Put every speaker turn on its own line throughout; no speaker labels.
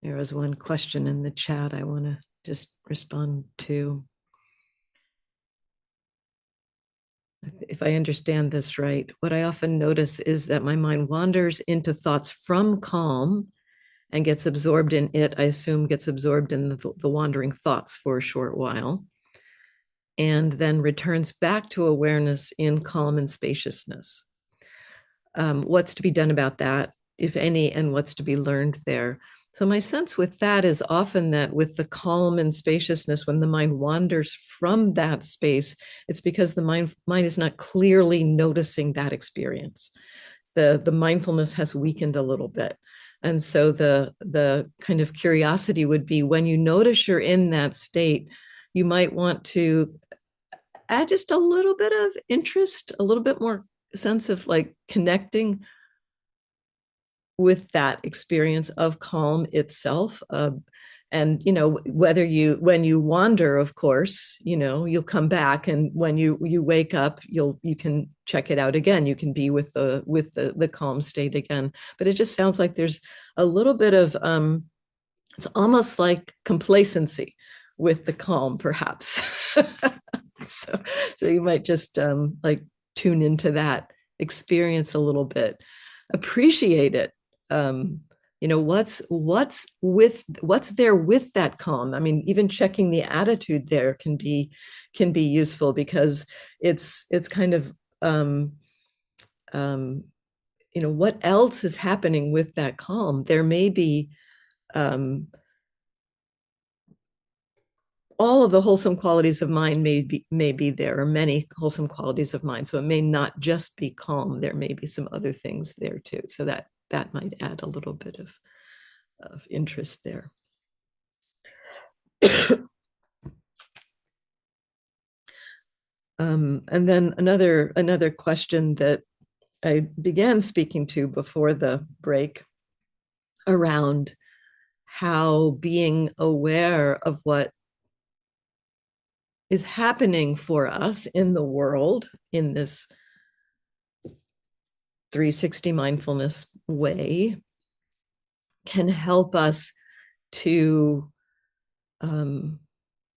There was one question in the chat I want to just respond to. If I understand this right, what I often notice is that my mind wanders into thoughts from calm and gets absorbed in it. I assume gets absorbed in the wandering thoughts for a short while, and then returns back to awareness in calm and spaciousness. What's to be done about that, if any, and what's to be learned there? So my sense with that is often that with the calm and spaciousness, when the mind wanders from that space, it's because the mind is not clearly noticing that experience. The mindfulness has weakened a little bit. And so the kind of curiosity would be, when you notice you're in that state, you might want to add just a little bit of interest, a little bit more sense of like connecting with that experience of calm itself. And when you wander, of course, you'll come back, and when you wake up, you can check it out again. You can be with the calm state again. But it just sounds like there's a little bit of it's almost like complacency with the calm, perhaps. so you might just like tune into that experience a little bit, appreciate it. What's there with that calm? I mean, even checking the attitude there can be useful, because it's kind of what else is happening with that calm? There may be all of the wholesome qualities of mind may be there, or many wholesome qualities of mind. So it may not just be calm. There may be some other things there too. So that might add a little bit of interest there. And then another question that I began speaking to before the break, around how being aware of what is happening for us in the world in this 360 mindfulness way can help us to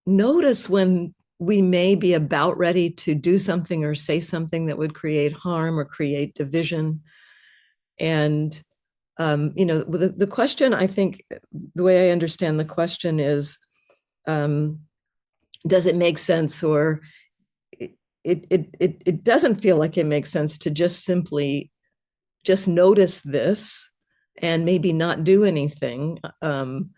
notice when we may be about ready to do something or say something that would create harm or create division. And the question, I think, the way I understand the question is, does it make sense, or it doesn't feel like it makes sense to just simply just notice this and maybe not do anything, to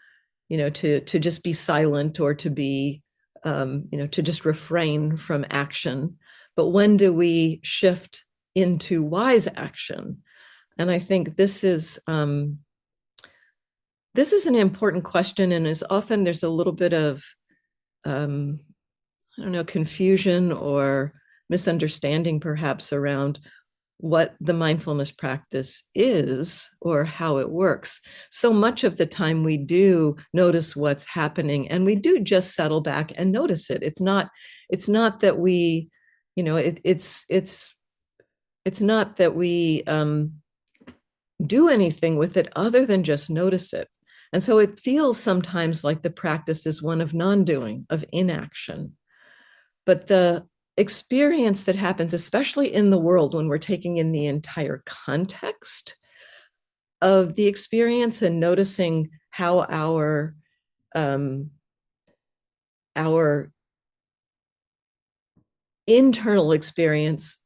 just be silent, or to be, to just refrain from action. But when do we shift into wise action? And I think this is an important question, and is often there's a little bit of confusion or misunderstanding perhaps around what the mindfulness practice is or how it works. So much of the time we do notice what's happening, and we do just settle back and notice it. It's not that we, it's not that we do anything with it other than just notice it. And so it feels sometimes like the practice is one of non-doing, of inaction. But the experience that happens, especially in the world, when we're taking in the entire context of the experience and noticing how our internal experience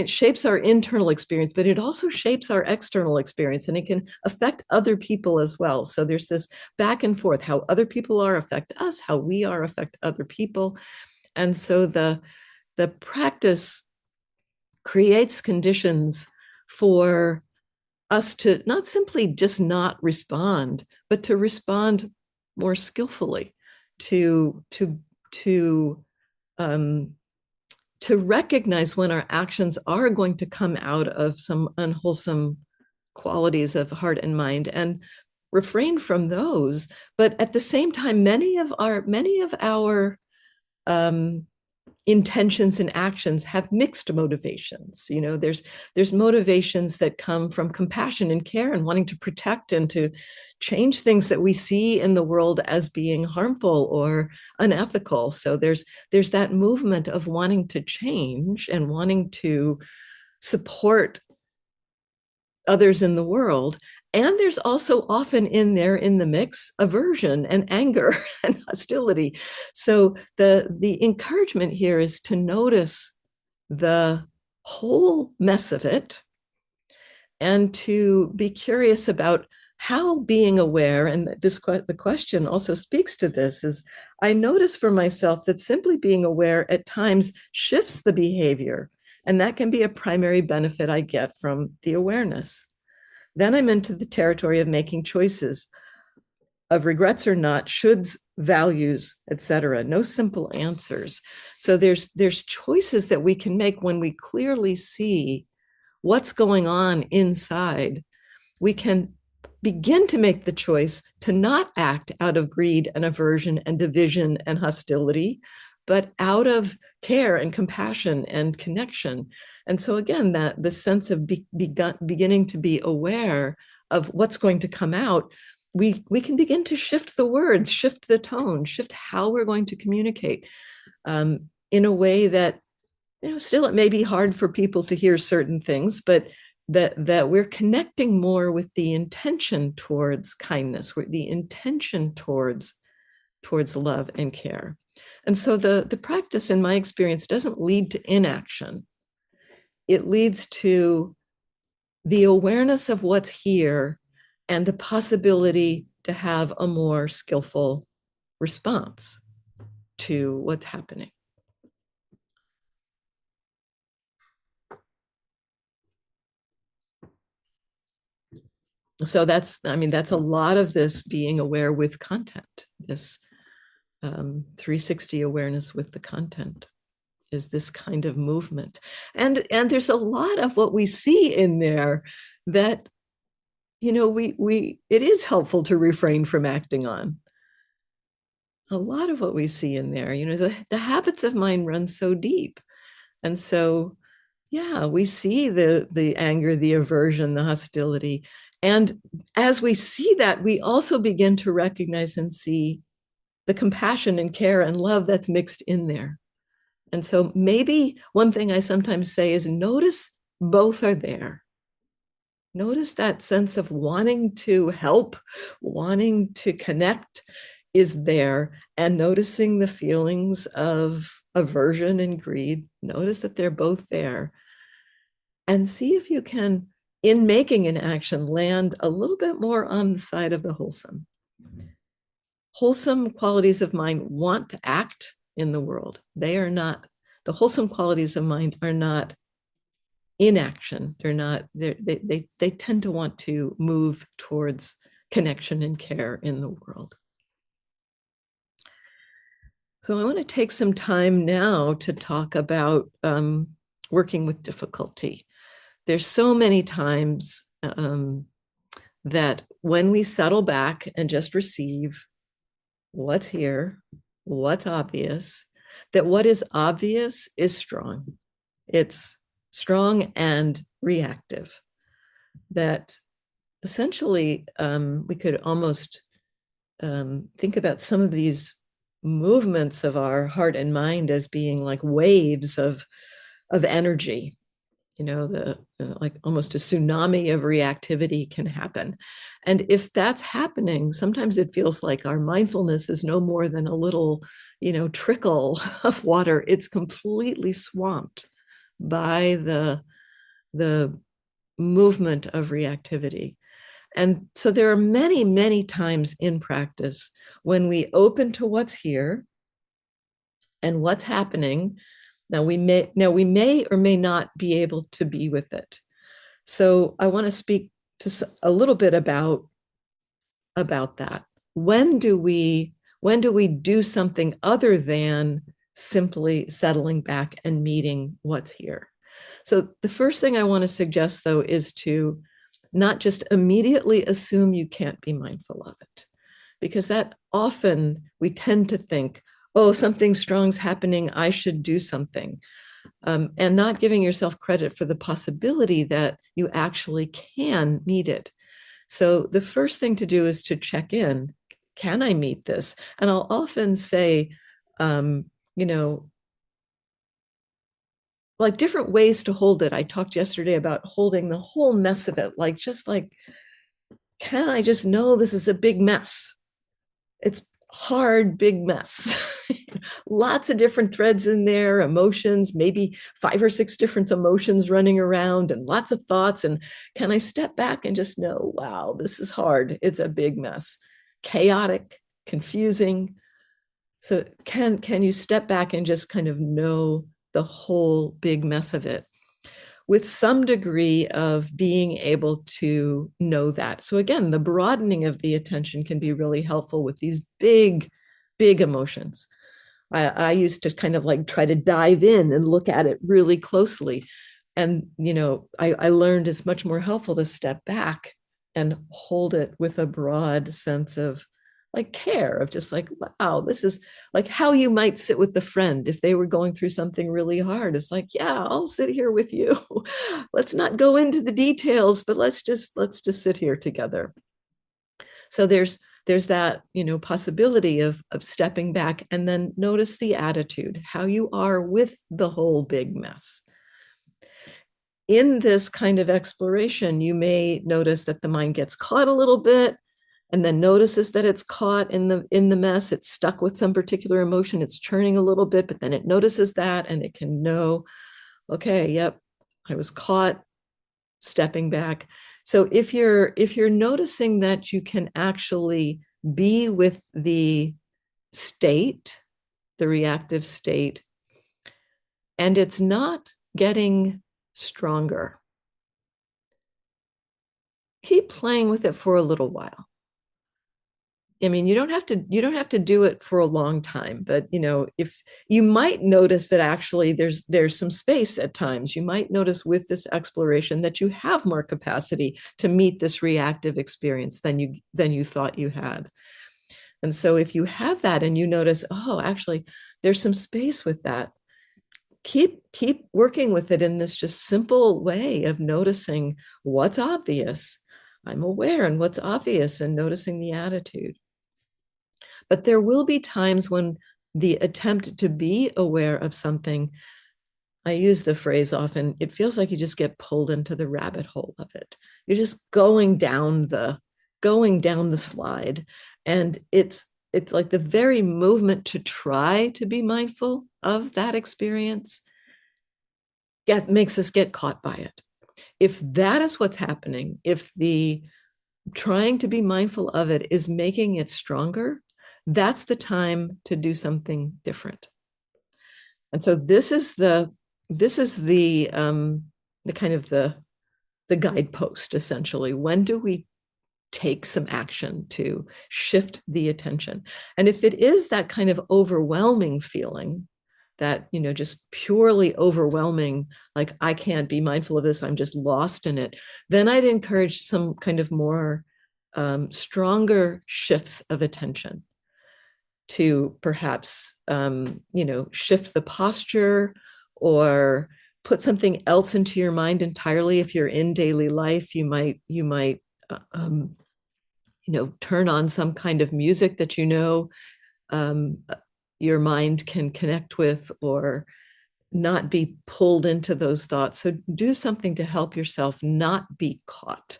shapes our internal experience, but it also shapes our external experience, and it can affect other people as well. So there's this back and forth, how other people are affect us, how we are affect other people. And so the practice creates conditions for us to not simply just not respond, but to respond more skillfully, to recognize when our actions are going to come out of some unwholesome qualities of heart and mind, and refrain from those. But at the same time, many of our intentions and actions have mixed motivations. There's motivations that come from compassion and care and wanting to protect and to change things that we see in the world as being harmful or unethical. So there's that movement of wanting to change and wanting to support others in the world. And there's also often in there, in the mix, aversion and anger and hostility. So the encouragement here is to notice the whole mess of it and to be curious about how being aware, and the question also speaks to this, is I notice for myself that simply being aware at times shifts the behavior, and that can be a primary benefit I get from the awareness. Then I'm into the territory of making choices of regrets or not, shoulds, values, etc. No simple answers. So there's choices that we can make when we clearly see what's going on inside. We can begin to make the choice to not act out of greed and aversion and division and hostility, but out of care and compassion and connection. And so again, that the sense of beginning to be aware of what's going to come out, we can begin to shift the words, shift the tone, shift how we're going to communicate in a way that, still it may be hard for people to hear certain things, but that we're connecting more with the intention towards kindness, with the intention towards love and care. And so the practice, in my experience, doesn't lead to inaction. It leads to the awareness of what's here and the possibility to have a more skillful response to what's happening. So that's a lot of this being aware with content, this 360 awareness with the content is this kind of movement. And there's a lot of what we see in there that, it is helpful to refrain from acting on. A lot of what we see in there, the habits of mind run so deep. And so, yeah, we see the anger, the aversion, the hostility. And as we see that, we also begin to recognize and see the compassion and care and love that's mixed in there. And so maybe one thing I sometimes say is notice both are there. Notice that sense of wanting to help, wanting to connect is there, and noticing the feelings of aversion and greed. Notice that they're both there. And see if you can, in making an action, land a little bit more on the side of the wholesome. Wholesome qualities of mind want to act in the world. The wholesome qualities of mind are not inaction. They tend to want to move towards connection and care in the world. So I want to take some time now to talk about working with difficulty. There's so many times that when we settle back and just receive what's here, what's obvious, that what is obvious is strong. It's strong and reactive. That essentially we could almost think about some of these movements of our heart and mind as being like waves of energy. Like almost a tsunami of reactivity can happen. And if that's happening, sometimes it feels like our mindfulness is no more than a little, trickle of water. It's completely swamped by the movement of reactivity. And so there are many, many times in practice when we open to what's here and what's happening. Now we may or may not be able to be with it. So I want to speak to a little bit about that. When do we do something other than simply settling back and meeting what's here? So the first thing I want to suggest, though, is to not just immediately assume you can't be mindful of it, because that often we tend to think, oh, something strong's happening, I should do something. And not giving yourself credit for the possibility that you actually can meet it. So the first thing to do is to check in. Can I meet this? And I'll often say, um, you know, like different ways to hold it. I talked yesterday about holding the whole mess of it, like just like, can I just know this is a big mess? It's hard, big mess. Lots of different threads in there, emotions, maybe 5 or 6 different emotions running around, and lots of thoughts. And can I step back and just know, wow, this is hard. It's a big mess, chaotic, confusing. So can you step back and just kind of know the whole big mess of it with some degree of being able to know that? So again, the broadening of the attention can be really helpful with these big emotions. I used to kind of like try to dive in and look at it really closely. And, I learned it's much more helpful to step back and hold it with a broad sense of like care, of just like, wow, this is like how you might sit with a friend if they were going through something really hard. It's like, yeah, I'll sit here with you. Let's not go into the details, but let's just sit here together. So there's that, possibility of stepping back and then notice the attitude, how you are with the whole big mess. In this kind of exploration, you may notice that the mind gets caught a little bit and then notices that it's caught in the mess. It's stuck with some particular emotion. It's churning a little bit, but then it notices that and it can know, okay, yep, I was caught, stepping back. So if you're noticing that you can actually be with the state, the reactive state, and it's not getting stronger, keep playing with it for a little while. I mean, you don't have to do it for a long time, but if you might notice that actually there's some space at times, you might notice with this exploration that you have more capacity to meet this reactive experience than you thought you had. And so if you have that and you notice, oh, actually there's some space with that, keep working with it in this just simple way of noticing what's obvious. I'm aware and what's obvious and noticing the attitude. But there will be times when the attempt to be aware of something, I use the phrase often, it feels like you just get pulled into the rabbit hole of it. You're just going down the slide. And it's like the very movement to try to be mindful of that experience makes us get caught by it. If that is what's happening, if the trying to be mindful of it is making it stronger, that's the time to do something different. And so this is the kind of the guidepost essentially. When do we take some action to shift the attention? And if it is that kind of overwhelming feeling, that just purely overwhelming, like I can't be mindful of this, I'm just lost in it, then I'd encourage some kind of more stronger shifts of attention to perhaps shift the posture or put something else into your mind entirely. If you're in daily life, you might turn on some kind of music that um, your mind can connect with, or not be pulled into those thoughts. So do something to help yourself not be caught.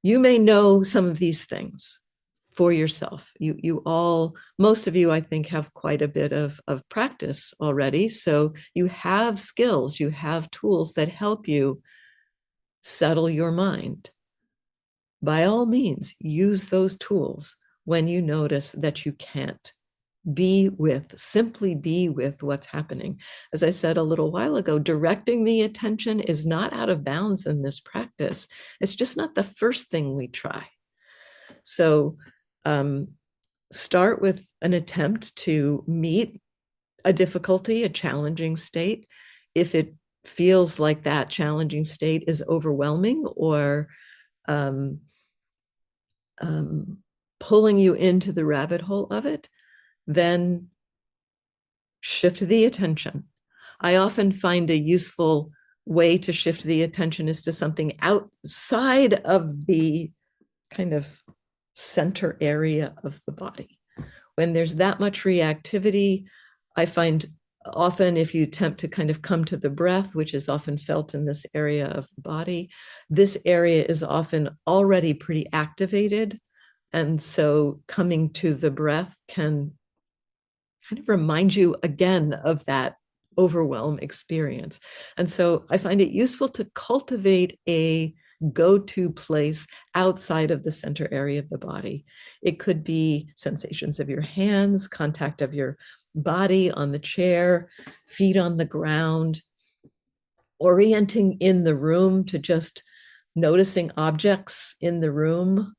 You may know some of these things for yourself. Most of you, I think, have quite a bit of practice already. So you have skills, you have tools that help you settle your mind. By all means, use those tools when you notice that you can't simply be with what's happening. As I said a little while ago, directing the attention is not out of bounds in this practice. It's just not the first thing we try. So start with an attempt to meet a difficulty, a challenging state. If it feels like that challenging state is overwhelming or um, pulling you into the rabbit hole of it, then shift the attention. I often find a useful way to shift the attention is to something outside of the kind of center area of the body. When there's that much reactivity, I find often if you attempt to kind of come to the breath, which is often felt in this area of the body, this area is often already pretty activated. And so coming to the breath can kind of remind you again of that overwhelm experience. And so I find it useful to cultivate a go-to place outside of the center area of the body. It could be sensations of your hands, contact of your body on the chair, feet on the ground, orienting in the room to just noticing objects in the room.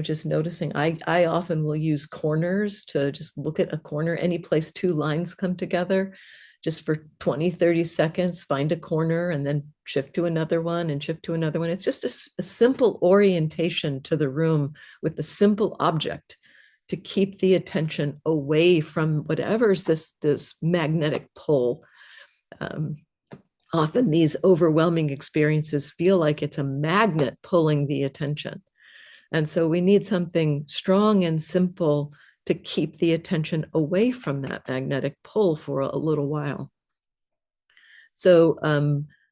Just noticing. I often will use corners to just look at a corner, any place two lines come together, just for 20, 30 seconds, find a corner and then shift to another one and shift to another one. It's just a simple orientation to the room with the simple object to keep the attention away from whatever's this magnetic pull. Often these overwhelming experiences feel like it's a magnet pulling the attention. And so we need something strong and simple to keep the attention away from that magnetic pull for a little while. So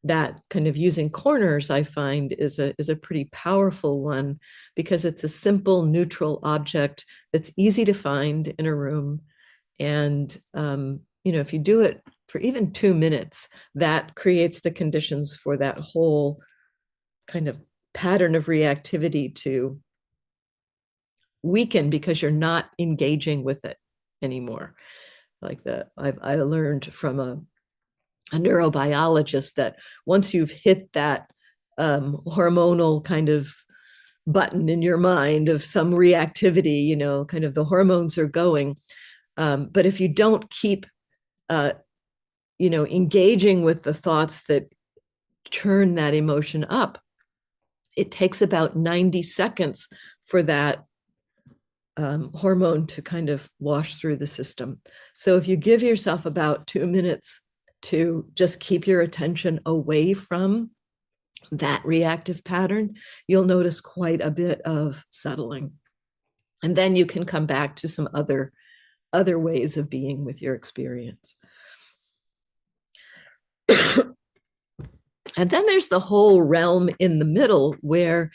that kind of using corners, I find, is a pretty powerful one because it's a simple neutral object that's easy to find in a room. And if you do it for even 2 minutes, that creates the conditions for that whole kind of pattern of reactivity to weaken because you're not engaging with it anymore. Like I learned from a neurobiologist that once you've hit that hormonal kind of button in your mind of some reactivity, kind of the hormones are going. But if you don't keep, engaging with the thoughts that turn that emotion up, it takes about 90 seconds for that hormone to kind of wash through the system. So if you give yourself about 2 minutes to just keep your attention away from that reactive pattern, you'll notice quite a bit of settling. And then you can come back to some other ways of being with your experience. And then there's the whole realm in the middle where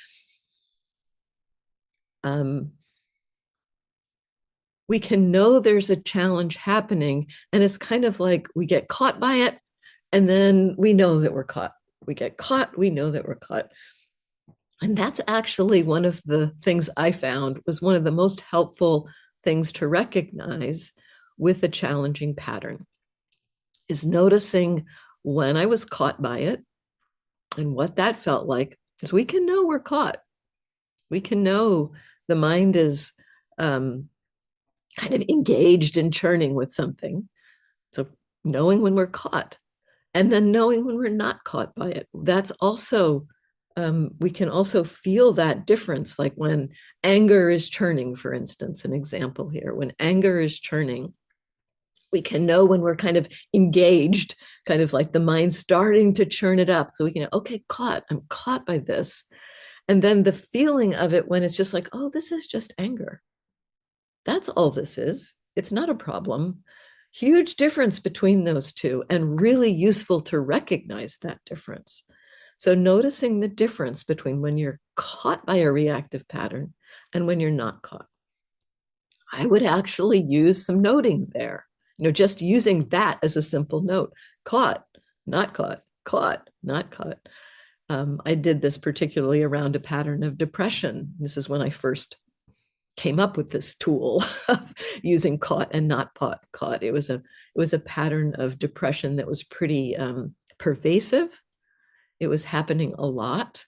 we can know there's a challenge happening, and it's kind of like we get caught by it, and then we know that we're caught. We get caught, we know that we're caught. And that's actually one of the things I found was one of the most helpful things to recognize with a challenging pattern is noticing when I was caught by it and what that felt like, because we can know we're caught. We can know the mind is kind of engaged in churning with something. So knowing when we're caught and then knowing when we're not caught by it. That's also, we can also feel that difference. Like when anger is churning, for instance, an example here, when anger is churning, we can know when we're kind of engaged, kind of like the mind starting to churn it up. So we can, okay, I'm caught by this. And then the feeling of it when it's just like, oh, this is just anger. That's all this is. It's not a problem. Huge difference between those two, and really useful to recognize that difference. So noticing the difference between when you're caught by a reactive pattern and when you're not caught. I would actually use some noting there, just using that as a simple note. Caught, not caught, caught, not caught. I did this particularly around a pattern of depression. This is when I first came up with this tool of using caught and not caught. It was a pattern of depression that was pretty pervasive. It was happening a lot.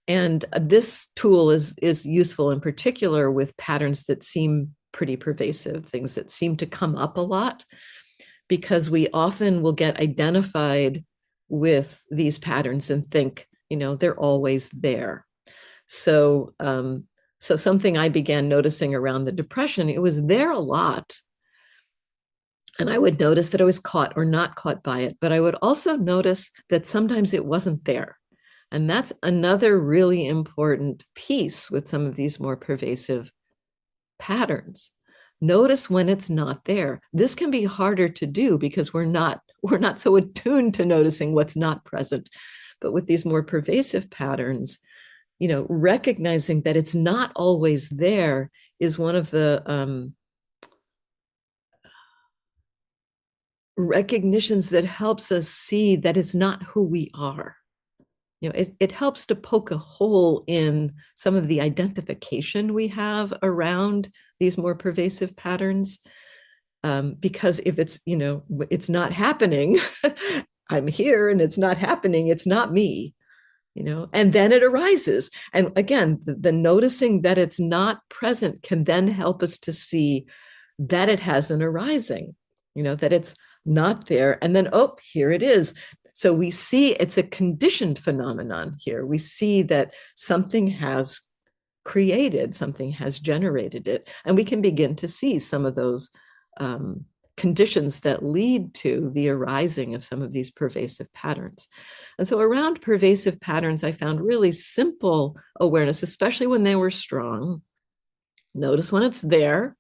And this tool is useful in particular with patterns that seem pretty pervasive, things that seem to come up a lot, because we often will get identified with these patterns and think, they're always there. So something I began noticing around the depression, it was there a lot, And I would notice that I was caught or not caught by it, but I would also notice that sometimes it wasn't there. And that's another really important piece with some of these more pervasive patterns. Notice when it's not there. This can be harder to do because we're not so attuned to noticing what's not present. But with these more pervasive patterns, recognizing that it's not always there is one of the recognitions that helps us see that it's not who we are. It helps to poke a hole in some of the identification we have around these more pervasive patterns. Because if it's not happening, I'm here and it's not happening, it's not me, and then it arises. And again, the noticing that it's not present can then help us to see that it has an arising, that it's not there. And then, oh, here it is. So we see it's a conditioned phenomenon here. We see that something has created, something has generated it. And we can begin to see some of those conditions that lead to the arising of some of these pervasive patterns. And so around pervasive patterns, I found really simple awareness, especially when they were strong. Notice when it's there,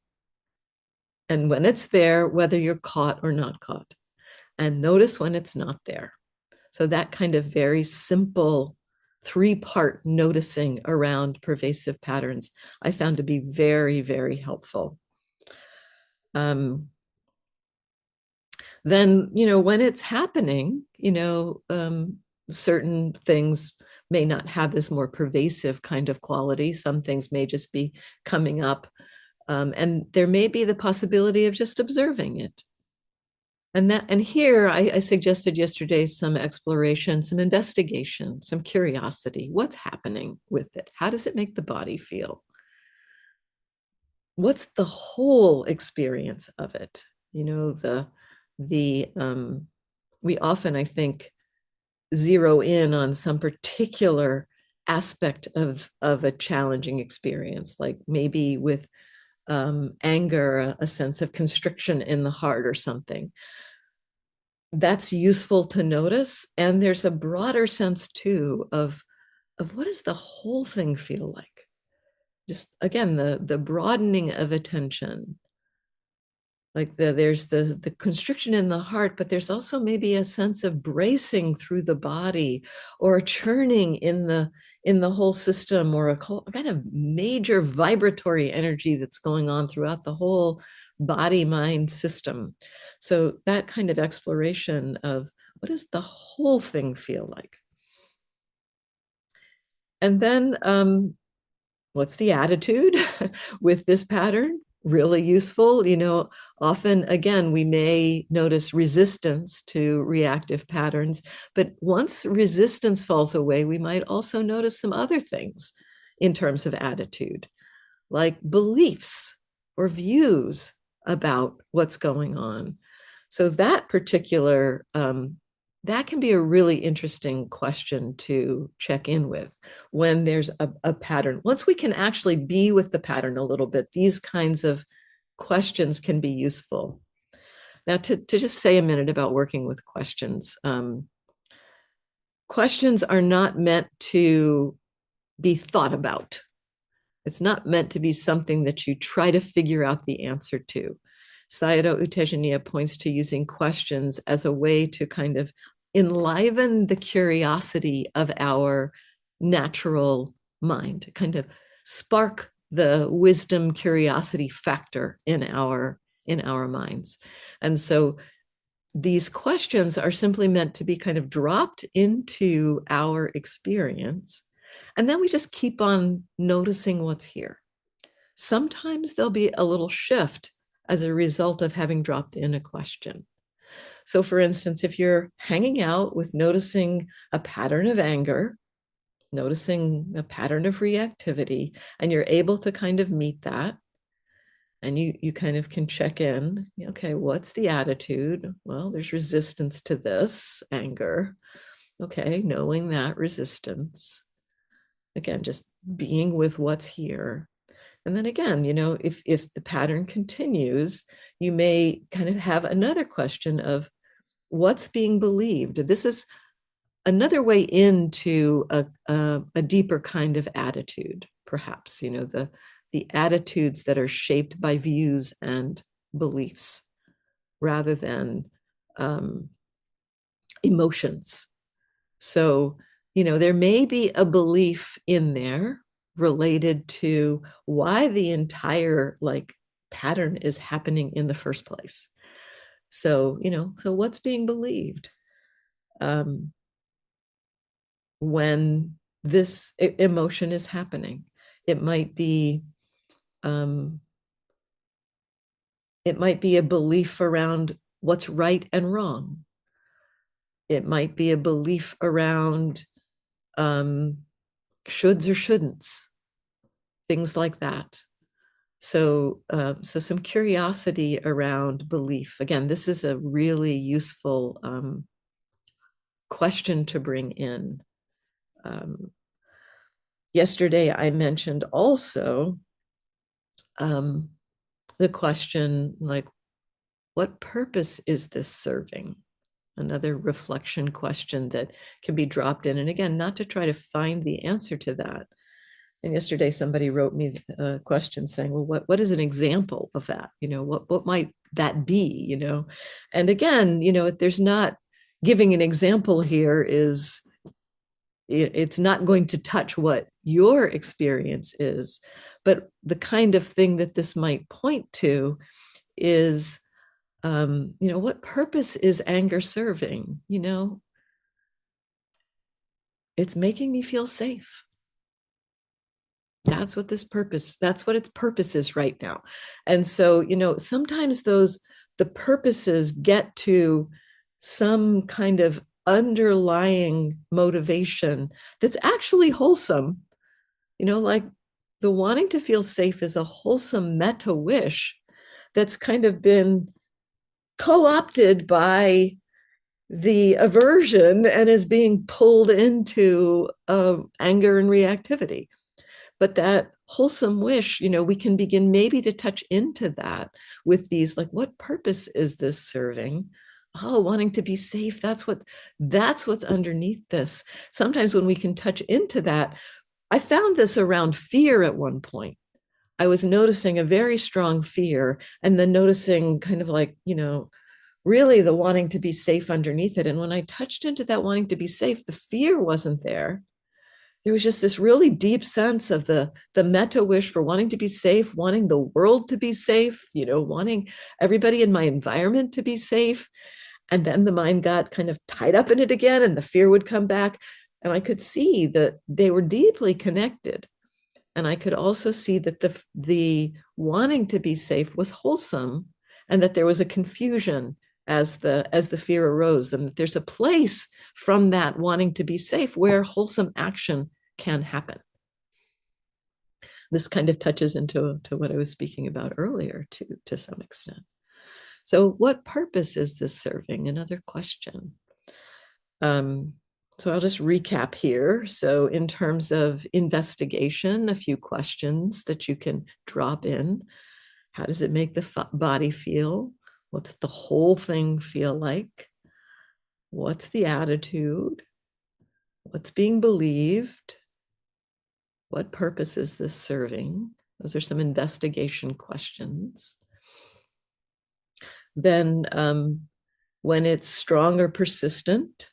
and when it's there, whether you're caught or not caught. And notice when it's not there. So that kind of very simple three-part noticing around pervasive patterns, I found to be very, very helpful. Then, when it's happening, certain things may not have this more pervasive kind of quality. Some things may just be coming up. And there may be the possibility of just observing it. And here I suggested yesterday some exploration, some investigation, some curiosity. What's happening with it? How does it make the body feel? What's the whole experience of it? We often, I think, zero in on some particular aspect of a challenging experience, like maybe with anger, a sense of constriction in the heart or something. That's useful to notice. And there's a broader sense too of what does the whole thing feel like? Just again, the broadening of attention. Like there's the constriction in the heart, but there's also maybe a sense of bracing through the body or a churning in the whole system, or a kind of major vibratory energy that's going on throughout the whole body mind system. So that kind of exploration of what does the whole thing feel like? And then what's the attitude with this pattern? Really useful. Often, again, we may notice resistance to reactive patterns, but once resistance falls away, we might also notice some other things in terms of attitude, like beliefs or views about what's going on. So that particular that can be a really interesting question to check in with when there's a pattern. Once we can actually be with the pattern a little bit, these kinds of questions can be useful. Now, to just say a minute about working with questions. Questions are not meant to be thought about. It's not meant to be something that you try to figure out the answer to. Sayadaw U Tejaniya points to using questions as a way to kind of enliven the curiosity of our natural mind, kind of spark the wisdom curiosity factor in our minds. And so these questions are simply meant to be kind of dropped into our experience. And then we just keep on noticing what's here. Sometimes there'll be a little shift as a result of having dropped in a question. So, for instance, if you're hanging out with noticing a pattern of anger, noticing a pattern of reactivity, and you're able to kind of meet that, and you kind of can check in, okay, what's the attitude? Well, there's resistance to this anger. Okay, knowing that resistance. Again, just being with what's here. And then again, if the pattern continues, you may kind of have another question of what's being believed. This is another way into a deeper kind of attitude, perhaps, the attitudes that are shaped by views and beliefs rather than emotions. So, there may be a belief in there related to why the entire pattern is happening in the first place. So, so what's being believed when this emotion is happening? It might be a belief around what's right and wrong. It might be a belief around shoulds or shouldn'ts, things like that. So some curiosity around belief. Again, this is a really useful question to bring in. Yesterday, I mentioned also the question, like, what purpose is this serving? Another reflection question that can be dropped in. And again, not to try to find the answer to that. And yesterday, somebody wrote me a question saying, well, what is an example of that? What might that be? And again, there's not giving an example here is, it's not going to touch what your experience is, but the kind of thing that this might point to is, what purpose is anger serving? It's making me feel safe. That's what its purpose is right now. And so, sometimes the purposes get to some kind of underlying motivation that's actually wholesome. Like the wanting to feel safe is a wholesome meta wish that's kind of been co-opted by the aversion and is being pulled into anger and reactivity. But that wholesome wish, we can begin maybe to touch into that with these, like, what purpose is this serving? Oh, wanting to be safe. That's what's underneath this. Sometimes when we can touch into that, I found this around fear at one point. I was noticing a very strong fear and then noticing kind of like, really the wanting to be safe underneath it. And when I touched into that wanting to be safe, the fear wasn't there. There was just this really deep sense of the meta wish for wanting to be safe, wanting the world to be safe, wanting everybody in my environment to be safe. And then the mind got kind of tied up in it again, and the fear would come back. And I could see that they were deeply connected. And I could also see that the wanting to be safe was wholesome, and that there was a confusion as the fear arose, and that there's a place from that wanting to be safe where wholesome action can happen. This kind of touches into what I was speaking about earlier to some extent. So what purpose is this serving? Another question. So I'll just recap here. So in terms of investigation, a few questions that you can drop in. How does it make the body feel? What's the whole thing feel like? What's the attitude? What's being believed? What purpose is this serving? Those are some investigation questions. Then when it's strong or persistent,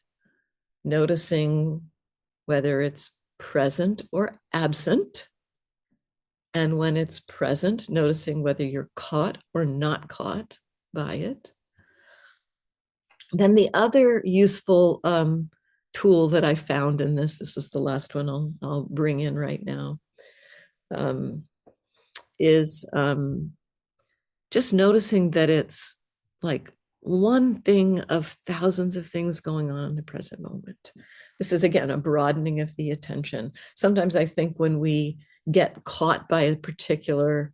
noticing whether it's present or absent. And when it's present, noticing whether you're caught or not caught by it. Then the other useful tool that I found in this is the last one I'll bring in right now, is just noticing that it's like one thing of thousands of things going on in the present moment. This is, again, a broadening of the attention. Sometimes I think when we get caught by a particular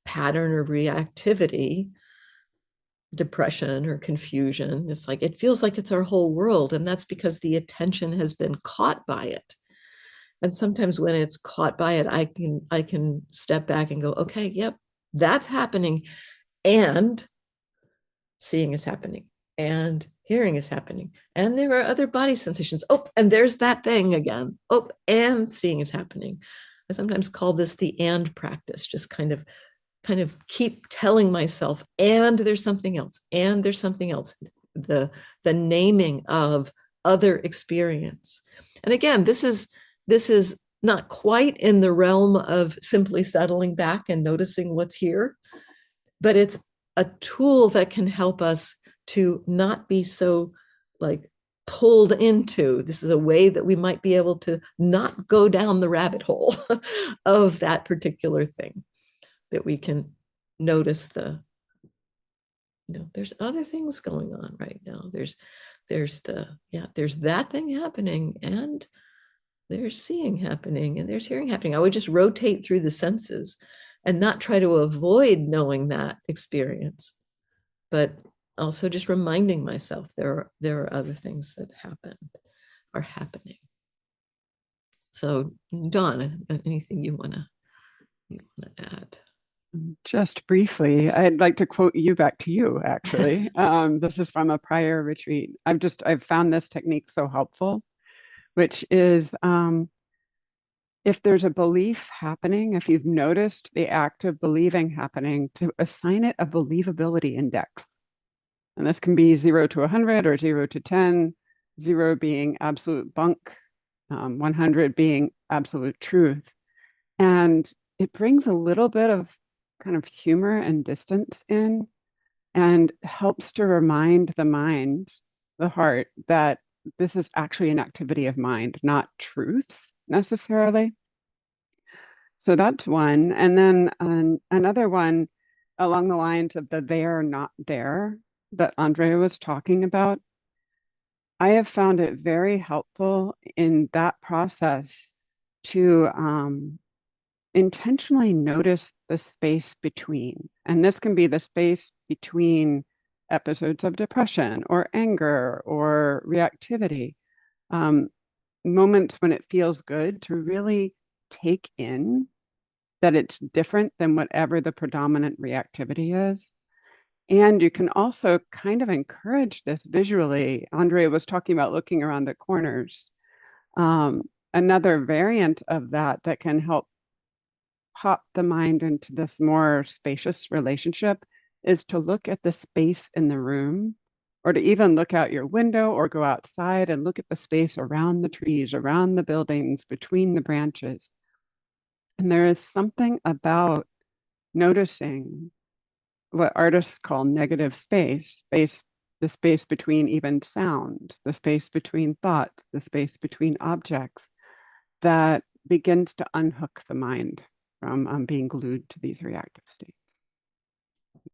pattern or reactivity, depression or confusion, it's like, it feels like it's our whole world. And that's because the attention has been caught by it. And sometimes when it's caught by it, I can step back and go, okay, yep, that's happening. And seeing is happening. And hearing is happening. And there are other body sensations. Oh, and there's that thing again. Oh, and seeing is happening. I sometimes call this the and practice, just kind of keep telling myself, and there's something else, and there's something else. The naming of other experience. And again, this is not quite in the realm of simply settling back and noticing what's here, but it's a tool that can help us to not be so like pulled into. This is a way that we might be able to not go down the rabbit hole of that particular thing, that we can notice there's other things going on right now. There's that thing happening, and there's seeing happening, and there's hearing happening. I would just rotate through the senses and not try to avoid knowing that experience, but also just reminding myself there are other things that are happening. So, Dawn, anything you wanna add?
Just briefly, I'd like to quote you back to you, actually. This is from a prior retreat. I've found this technique so helpful, which is if there's a belief happening, if you've noticed the act of believing happening, to assign it a believability index. And this can be 0 to 100 or 0 to 10, 0 being absolute bunk, 100 being absolute truth. And it brings a little bit of kind of humor and distance in, and helps to remind the mind, the heart, that this is actually an activity of mind, not truth necessarily. So that's one. And then another one along the lines of the there, not there that Andrea was talking about. I have found it very helpful in that process to intentionally notice the space between. And this can be the space between episodes of depression or anger or reactivity, um, moments when it feels good to really take in that it's different than whatever the predominant reactivity is. And you can also kind of encourage this visually. Andrea was talking about looking around at corners. Another variant of that can help pop the mind into this more spacious relationship is to look at the space in the room, or to even look out your window or go outside and look at the space around the trees, around the buildings, between the branches. And there is something about noticing what artists call negative space, the space between even sounds, the space between thoughts, the space between objects, that begins to unhook the mind from being glued to these reactive states.